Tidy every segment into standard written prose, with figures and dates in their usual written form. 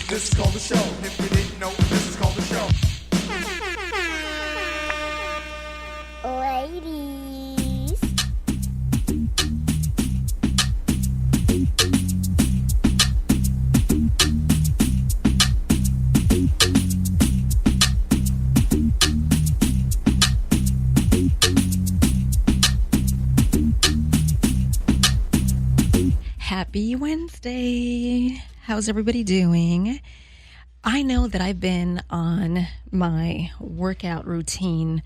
This is called the show. If you didn't know, this is called the show. Ladies. Happy Wednesday. How's everybody doing? I know that I've been on my workout routine.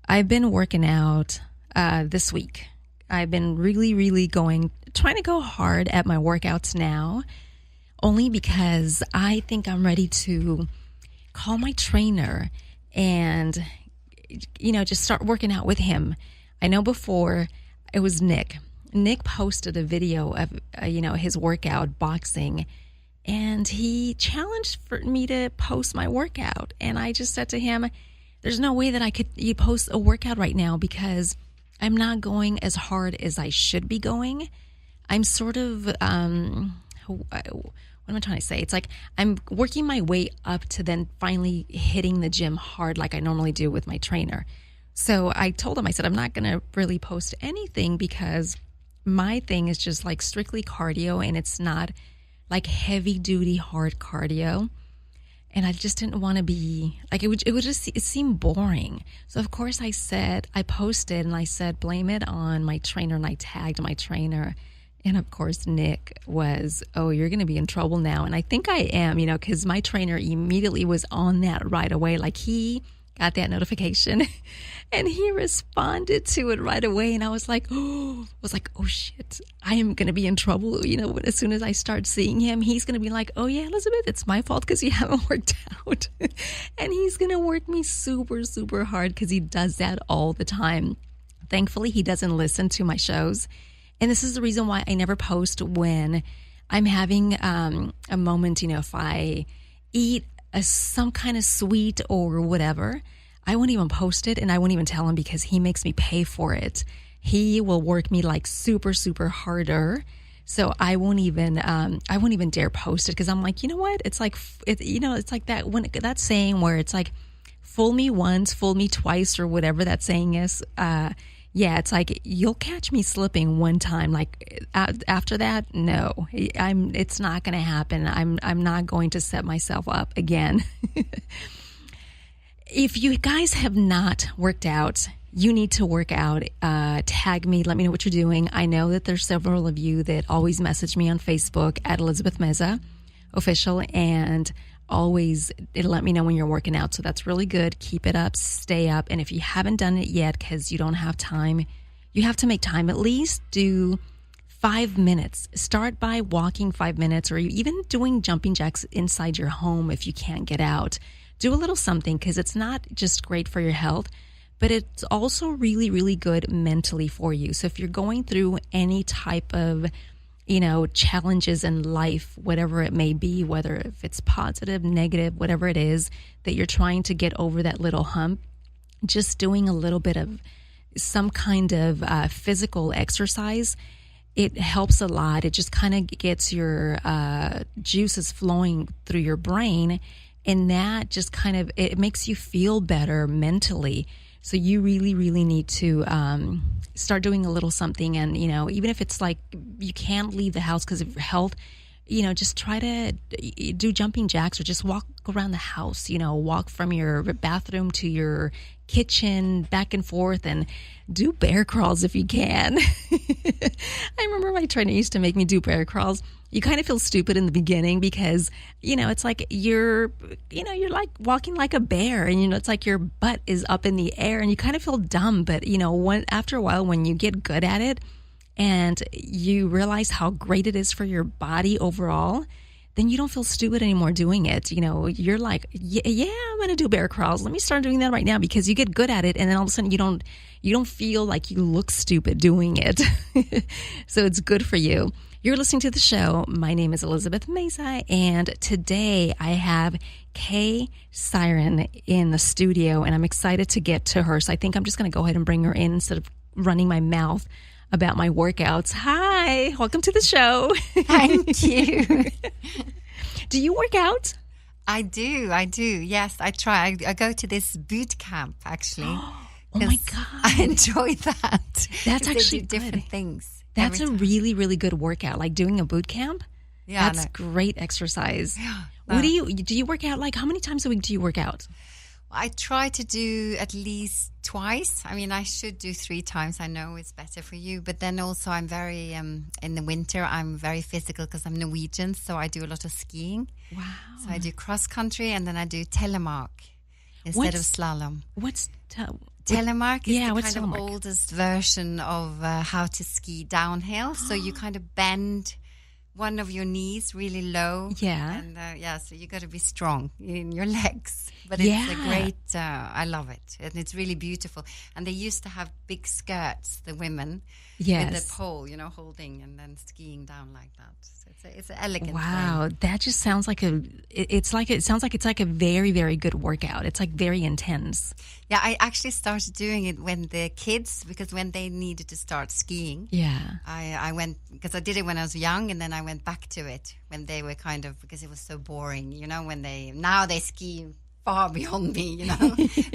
I've been working out this week. I've been really trying to go hard at my workouts now, only because I think I'm ready to call my trainer and, just start working out with him. I know before it was Nick. Nick posted a video of, his workout boxing, and he challenged for me to post my workout. And I just said to him, there's no way that I could post a workout right now because I'm not going as hard as I should be going. I'm sort of, what am I trying to say? It's like I'm working my way up to then finally hitting the gym hard like I normally do with my trainer. So I told him, I said, I'm not going to really post anything because my thing is just like strictly cardio, and it's not like heavy duty hard cardio. And I just didn't want to be like, it seemed boring. So of course I posted and I said, blame it on my trainer, and I tagged my trainer. And of course Nick was, oh, you're going to be in trouble now. And I think I am, because my trainer immediately was on that right away. Like he got that notification and he responded to it right away. And I was like, oh shit, I am going to be in trouble. As soon as I start seeing him, he's going to be like, oh yeah, Elizabeth, it's my fault because you haven't worked out. And he's going to work me super hard because he does that all the time. Thankfully, he doesn't listen to my shows. And this is the reason why I never post when I'm having a moment, if I eat some kind of sweet or whatever, I won't even post it, and I won't even tell him because he makes me pay for it. He will work me like super harder. So I won't even dare post it because I'm like, you know what? It's like, it's like that saying where it's like, fool me once, fool me twice, or whatever that saying is. Yeah, it's like you'll catch me slipping one time. Like after that, no, it's not going to happen. I'm not going to set myself up again. If you guys have not worked out, you need to work out. Tag me. Let me know what you're doing. I know that there's several of you that always message me on Facebook at Elizabeth Meza Official, and always let me know when you're working out. So that's really good. Keep it up, stay up. And if you haven't done it yet because you don't have time, you have to make time. At least do 5 minutes. Start by walking 5 minutes, or even doing jumping jacks inside your home if you can't get out. Do a little something because it's not just great for your health, but it's also really good mentally for you. So if you're going through any type of challenges in life, whatever it may be, whether if it's positive, negative, whatever it is that you're trying to get over that little hump, just doing a little bit of some kind of physical exercise, it helps a lot. It just kind of gets your juices flowing through your brain, and that just kind of, it makes you feel better mentally. So you really need to start doing a little something. And, even if it's like you can't leave the house because of your health, just try to do jumping jacks or just walk around the house, walk from your bathroom to your kitchen back and forth, and do bear crawls if you can. I remember my trainer used to make me do bear crawls. You kind of feel stupid in the beginning because, it's like you're like walking like a bear, and, it's like your butt is up in the air and you kind of feel dumb. But, after a while, when you get good at it and you realize how great it is for your body overall, then you don't feel stupid anymore doing it. You're like, yeah, I'm going to do bear crawls. Let me start doing that right now, because you get good at it. And then all of a sudden you don't feel like you look stupid doing it. So it's good for you. You're listening to the show. My name is Elizabeth Meza, and today I have K-Syran in the studio, and I'm excited to get to her. So I think I'm just going to go ahead and bring her in instead of running my mouth about my workouts. Hi, welcome to the show. Thank you. Do you work out? I do. Yes, I try. I go to this boot camp actually. Oh my 'cause God. I enjoy that. That's 'Cause they actually do different good. things. That's a every time. really, really good workout. Like doing a boot camp. Yeah, That's no. great exercise. Yeah, What no. do you work out like how many times a week do you work out? I try to do at least twice. I mean, I should do 3 times. I know it's better for you. But then also I'm very, in the winter, I'm very physical because I'm Norwegian. So I do a lot of skiing. Wow. So I do cross country and then I do telemark instead of slalom. What's Telemark is yeah, the what's kind of telemark? oldest version of how to ski downhill. So you kind of bend one of your knees really low. Yeah. And so you got to be strong in your legs. But it's a Yeah. great, I love it. And it's really beautiful. And they used to have big skirts, the women, with Yes. the pole, holding and then skiing down like that. So it's an elegant Wow, way. that just sounds like it sounds like it's like a very, very good workout. It's like very intense. Yeah, I actually started doing it when the kids, because when they needed to start skiing, Yeah. I went, because I did it when I was young, and then I went back to it when they were kind of, because it was so boring, now they ski far beyond me,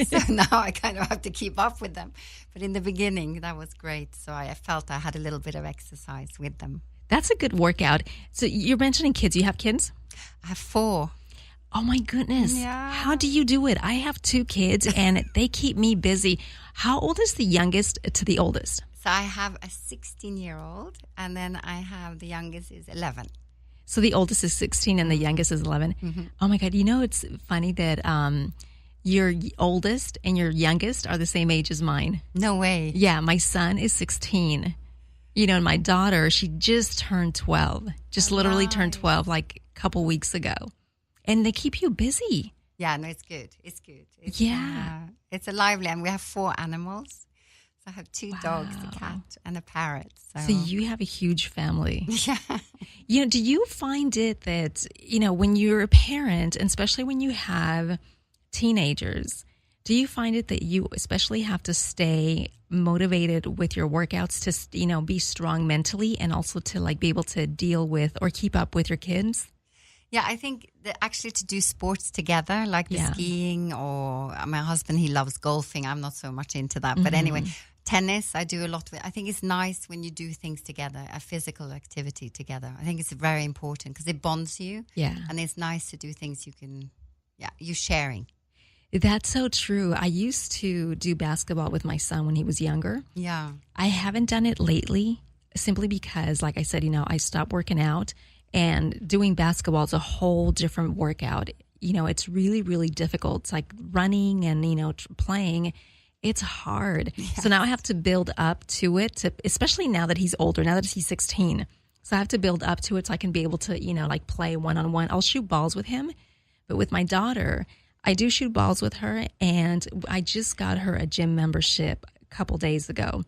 so now I kind of have to keep up with them. But in the beginning, that was great. So I felt I had a little bit of exercise with them. That's a good workout. So you're mentioning kids. You have kids? I have 4. Oh my goodness. Yeah. How do you do it? I have 2 kids and they keep me busy. How old is the youngest to the oldest? So I have a 16-year-old, and then I have the youngest is 11. So the oldest is 16 and the youngest is 11. Mm-hmm. Oh my God. It's funny that your oldest and your youngest are the same age as mine. No way. Yeah, my son is 16. And my daughter, she just turned 12. Just literally turned 12 like a couple weeks ago. And they keep you busy. Yeah, no, it's good. It's good. It's a lively, and we have 4 animals. So I have 2 dogs, a cat, and a parrot. So you have a huge family. Yeah. Do you find it that, when you're a parent, and especially when you have teenagers, do you find it that you especially have to stay motivated with your workouts to, be strong mentally and also to like be able to deal with or keep up with your kids? Yeah, I think that actually to do sports together, like the Yeah. skiing, or my husband, he loves golfing. I'm not so much into that. But anyway, tennis, I do a lot with. I think it's nice when you do things together, a physical activity together. I think it's very important because it bonds you. Yeah. And it's nice to do things you sharing. That's so true. I used to do basketball with my son when he was younger. Yeah. I haven't done it lately simply because, like I said, I stopped working out, and doing basketball is a whole different workout. It's really, really difficult. It's like running and, playing. It's hard. Yes. So now I have to build up to it, especially now that he's older, now that he's 16. So I have to build up to it so I can be able to, like play one-on-one. I'll shoot balls with him, but with my daughter, I do shoot balls with her, and I just got her a gym membership a couple days ago.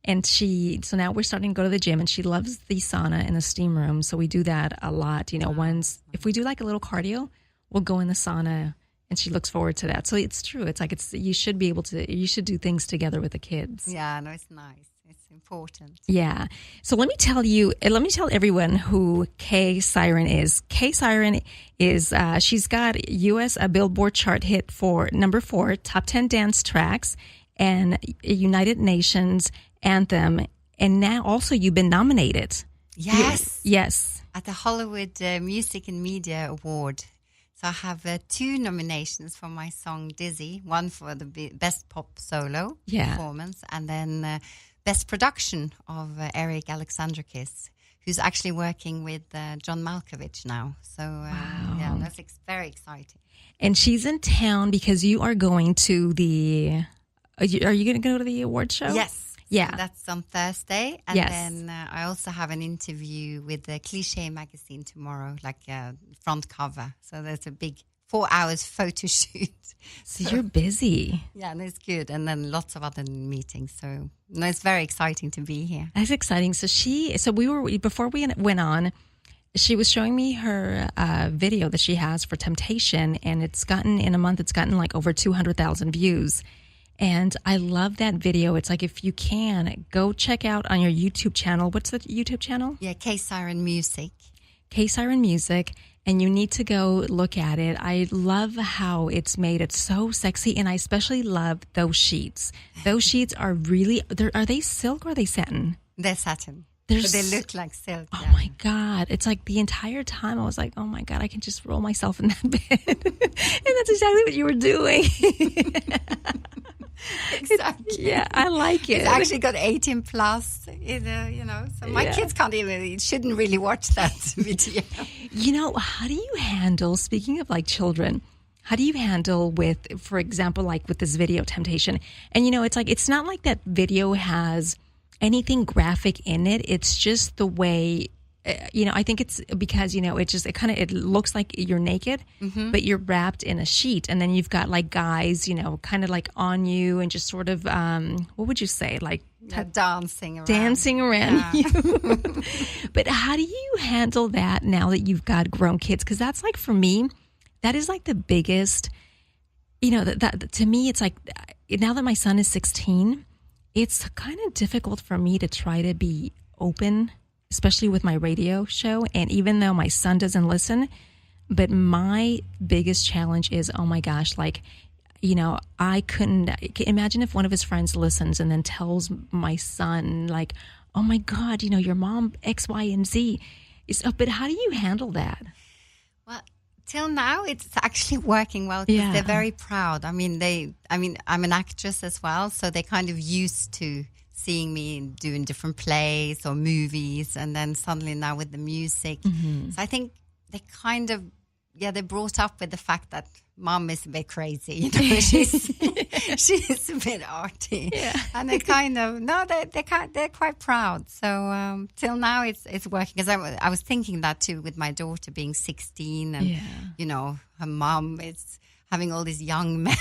And so now we're starting to go to the gym, and she loves the sauna and the steam room. So we do that a lot. Once, if we do like a little cardio, we'll go in the sauna, and she looks forward to that. So it's true. It's like, you should do things together with the kids. Yeah, no, it's nice. It's important. Yeah. So let me tell everyone who K-Syran is. K-Syran is, she's got a Billboard chart hit for number 4, top 10 dance tracks, and a United Nations anthem. And now also you've been nominated. Yes. Yes. At the Hollywood Music and Media Award. So I have 2 nominations for my song Dizzy, one for the best pop solo performance, and then best production of Eric Alexandrakis, who's actually working with John Malkovich now. So that's very exciting. And she's in town because you are going to are you going to go to the award show? Yes. Yeah. So that's on Thursday. And Yes. then I also have an interview with the Cliché magazine tomorrow, like front cover. So there's a big 4 hours photo shoot. So you're busy. Yeah, and it's good. And then lots of other meetings. So it's very exciting to be here. That's exciting. Before we went on, she was showing me her video that she has for Temptation, and in a month, it's gotten like over 200,000 views. And I love that video. It's like, if you can, go check out on your YouTube channel. What's the YouTube channel? Yeah, K-Syran Music. K-Syran Music. and you need to go look at it. I love how it's made. It's so sexy, and I especially love those sheets. Those sheets are really, are they silk or are they satin? They're satin. But they look like silk. Oh my God. It's like the entire time I was like, oh my God, I can just roll myself in that bed. And that's exactly what you were doing. Exactly. Yeah, I like it. It's actually got 18 plus, so my kids shouldn't really watch that video. How do you handle, speaking of like children, how do you handle with, for example, like with this video temptation? And, it's not like that video has anything graphic in it. It's just the way, I think it's because, it looks like you're naked, but you're wrapped in a sheet. And then you've got like guys, kind of like on you and just sort of, what would you say? Like dancing around you. But how do you handle that now that you've got grown kids? Because that's like, for me, that is like the biggest, that to me, it's like, now that my son is 16, it's kind of difficult for me to try to be open, especially with my radio show. And even though my son doesn't listen, but my biggest challenge is, oh my gosh, like, I couldn't imagine if one of his friends listens and then tells my son, like, oh my God, your mom X, Y, and Z. But how do you handle that? Well, till now, it's actually working well because they're very proud. I'm an actress as well, so they're kind of used to seeing me doing different plays or movies, and then suddenly now with the music. So I think they kind of, they're brought up with the fact that mom is a bit crazy. She's a bit arty, and they kind of they're quite proud. So till now it's working. Because I was thinking that too with my daughter being 16, and her mom is having all these young men.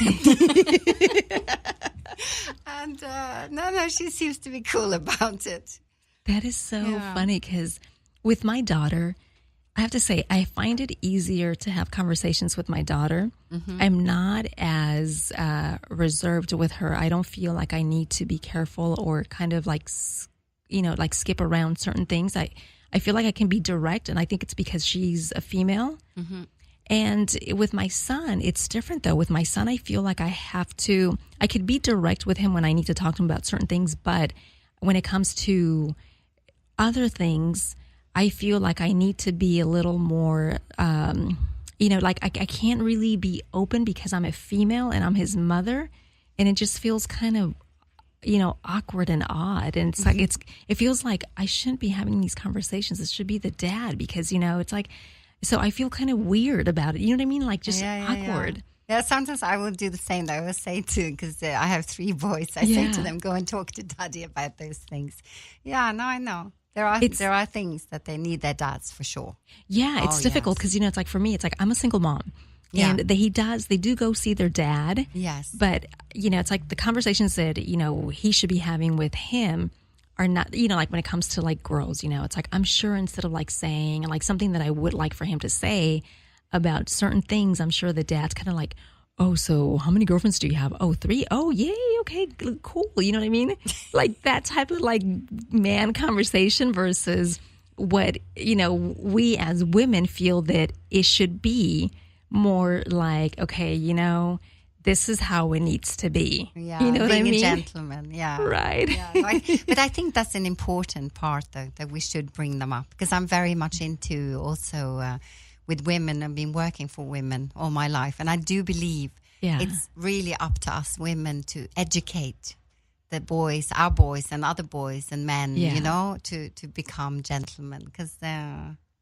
And no, she seems to be cool about it. That is so funny, because with my daughter, I have to say, I find it easier to have conversations with my daughter. I'm not as reserved with her. I don't feel like I need to be careful or kind of like, like skip around certain things. I feel like I can be direct, and I think it's because she's a female. And with my son, it's different though. With my son, I feel like I could be direct with him when I need to talk to him about certain things. But when it comes to other things, I feel like I need to be a little more, like I can't really be open because I'm a female and I'm his mother. And it just feels kind of, awkward and odd. And it's like, it feels like I shouldn't be having these conversations. It should be the dad, because, it's like, so I feel kind of weird about it. You know what I mean? Like just awkward. Yeah, sometimes I will do the same. Though. I will say too, because I have 3 boys. I say to them, go and talk to daddy about those things. Yeah, no, I know. There are things that they need their dads for sure. Yeah, it's difficult because, it's like for me, it's like I'm a single mom. And they do go see their dad. Yes. But, it's like the conversations that, he should be having with him are not, like when it comes to like girls, it's like I'm sure instead of like saying like something that I would like for him to say about certain things, I'm sure the dad's kind of like, oh, so how many girlfriends do you have? Oh, 3? Oh, yay, okay, cool. You know what I mean? Like that type of like man conversation versus what, we as women feel that it should be more like, okay, this is how it needs to be. Yeah, you know what I mean? Being a gentleman, yeah. Right. Yeah, but I think that's an important part, though, that we should bring them up. Because I'm very much into also with women. I've been working for women all my life. And I do believe it's really up to us women to educate the boys, our boys and other boys and men, to become gentlemen. Because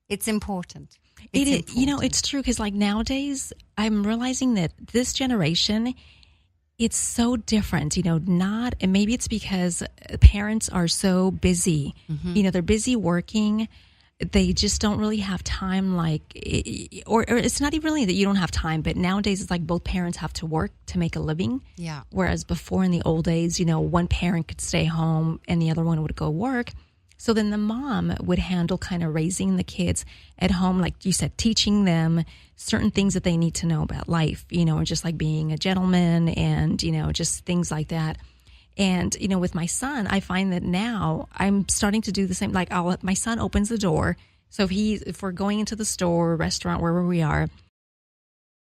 it's important. It is, it's true, because like nowadays I'm realizing that this generation, it's so different, and maybe it's because parents are so busy, they're busy working. They just don't really have time, or it's not even really that you don't have time, but nowadays it's like both parents have to work to make a living. Yeah. Whereas before in the old days, one parent could stay home and the other one would go work. So then the mom would handle kind of raising the kids at home, like you said, teaching them certain things that they need to know about life, or just like being a gentleman and, just things like that. And, with my son, I find that now I'm starting to do the same. Like my son opens the door, So if we're going into the store, restaurant, wherever we are,